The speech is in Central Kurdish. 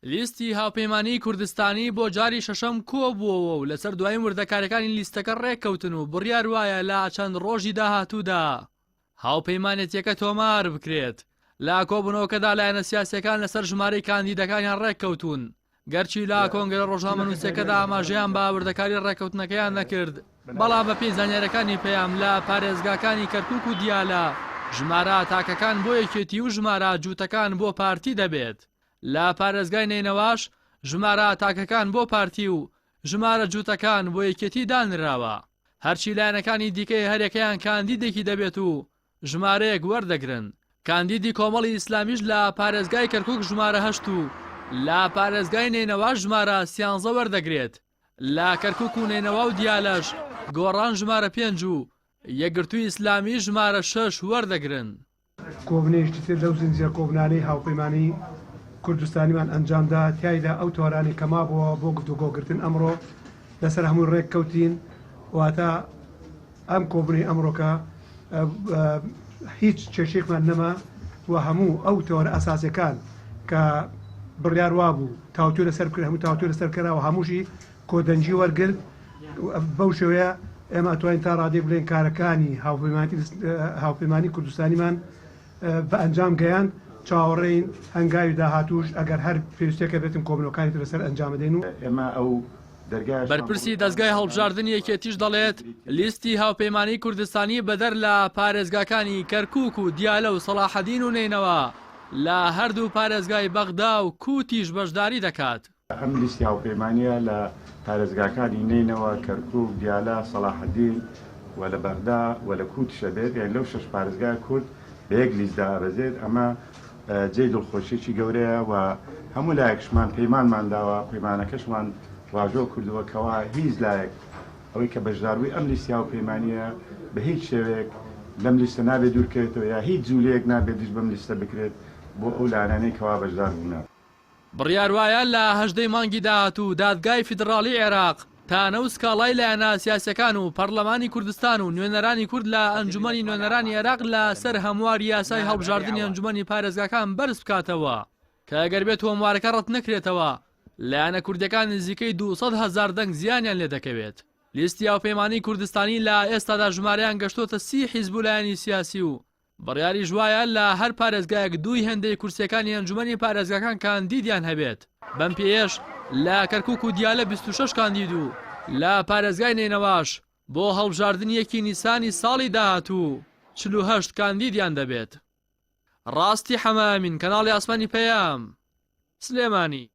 لیستی هاوپەیمانیی کوردستانی بۆ جاری شەشەم کۆبووەوە و لەسەر دوایین وردەکاریەکانی لیستەکە ڕێککەوتن و بڕیار وایە لە چەند ڕۆژی داهاتوودا هاوپەیمانێتیەکە تۆمار بکرێت. لا کۆبوونەوەکەدا لایەنە سیاسیەکان لەسەر ژمارەی کاندیدەکانیان ڕێککەوتون، گەرچی لا کۆنگرە ڕۆژنامە نووسەکەدا ئاماژەیان بە وردەکاری ڕێککەوتنەکەیان نەکرد، بەڵام بە پێی زانیاریەکانی پێیام لە پارێزگاکانی کەرکووک و دیالە ژمارە تاکەکان بۆ یەکێتی و ژمارە جووتەکان بۆ پارتی دەبێت. لە پارێزگای نینەواش ژمارە تاکەکان بۆ پارتی و ژمارە جووتەکان بۆ یەکێتی دانراوە. هەرچی لایەنەکانی دیکەی هەرێکەیان کاندیدێکی دەبێت و ژمارەیەک وەردەگرن. کاندیدی کۆمەڵی ئیسلامیش لە پارێزگای کەرکووک ژمارە 8 و لە پارێزگای نینەواش ژمارە 13 وەردەگرێت. لە کەرکووک و نینەوا و دیالەش گۆڕان ژمارە 5 و یەکگرتووی ئیسلامی ژمارە 6 وەردەگرن. کۆبنێشتی تر لەو زنجیرە کۆبنانەی هاوپەیمانیی کوردستانیمان ئەنجامدا، تایدا ئەو تۆرانی کەما بووە بۆ گفتوگۆگرتن ئەمڕۆ لەسەر هەموو ڕێککەوتین. واتە ئەم کۆبنەی ئەمڕۆکە هیچ کێشێکمان نەما و هەموو ئەو تۆرە ئەساسیەکان کە بڕیار وابوو تاوتوێ لەسەر بکرێت هەموو تاوتوێ لەسەر کراوە هەمووشی کۆدەنجی وەرگرت. بەو شێوەیە ئێمە ئەتوانین تا ڕادێ بڵێن کارەکانی هاوپەیمانی کوردستانیمان بە ئەنجام گەیاند. چاوەڕێین هەنگاوی داهاتوش ئەگەر هەر پێویستێکە بێتن کۆبنەوەکانی لەسەر ئەنجام دێن و ئێمە ئەو بەرپرسی دەستگای هەڵبژاردننی یەکێتیش دەڵێت لیستی هاوپەیمانی کوردستانی بەدەر لە پارێزگاکانی کەرکووک و دیالە و سەلاحەدین و نینەوە لە هەردوو پارێزگای بەغدا و کوتیش بەشداری دەکات. ئەم لیستی هاوپەیمانیە لە پارێزگاکانی نینەوە، کەرکووک، دیالە، سەلاحەدین و لە بەغدا و لە کوتیشە بێت، یان لەو 6 پارێزگای کورد بە یەک لیستدا ئەبەزێت. ئەمە جێی دڵخۆشیێکی گەورەیە و هەموو لایەکشمان پەیمانمان داوە، پەیمانەکەشمان واژۆ کردووەکەوە هیچ لایەک ئەوەی کە بەشداروی ئەم لیستی هاوپەیمانیە بە هیچ شێوەیەک لەم لیستە نابێت دوورکەوێتەوە یا هیچ جوولەیەک نابێت دیش بەم لیستە بکرێت بۆ ئەو لایەنانەی کەوا بەشدار بوون. بڕیار وایە لە 18 مانگی داهاتوو دادگای فیدراڵی عێراق تانە و سکاڵای لایەنە سیاسیەکان و پەرلەمانی کوردستان و نوێنەرانی کورد لە ئەنجومەنی نوێنەرانی عێراق لە سەر هەمواری یاسای هەڵبژاردننی ئەنجومەنی پارێزگاکان بەرز بکاتەوە کە ئەگەر بێت هەموارەکە ڕەت نەکرێتەوە لایەنە کوردەکان نزیکەی 200,000 دەنگ زیانیان لێ دەکەوێت. لیستی هاوپەیمانی کوردستانی لە ئێستادا ژمارەیان گەشتۆتە 30 حیزب و لایەنی سیاسی و بڕیاری ژوایە لە هەر پارێزگایەک دوی هێندەی کورسیەکانی ئەنجومەنی پارێزگاکان کاندیدیان هەبێت. بەم پێیەش لە کەرکووک و دیالە 26 کاندید و لە پارێزگای نینەواش بۆ هەڵبژاردننی یەکی نیسانی ساڵی داهاتوو 48 کاندیدیان دەبێت. ڕاستی حەمامین، کەناڵی ئاسمانی پەیام، سلێمانی.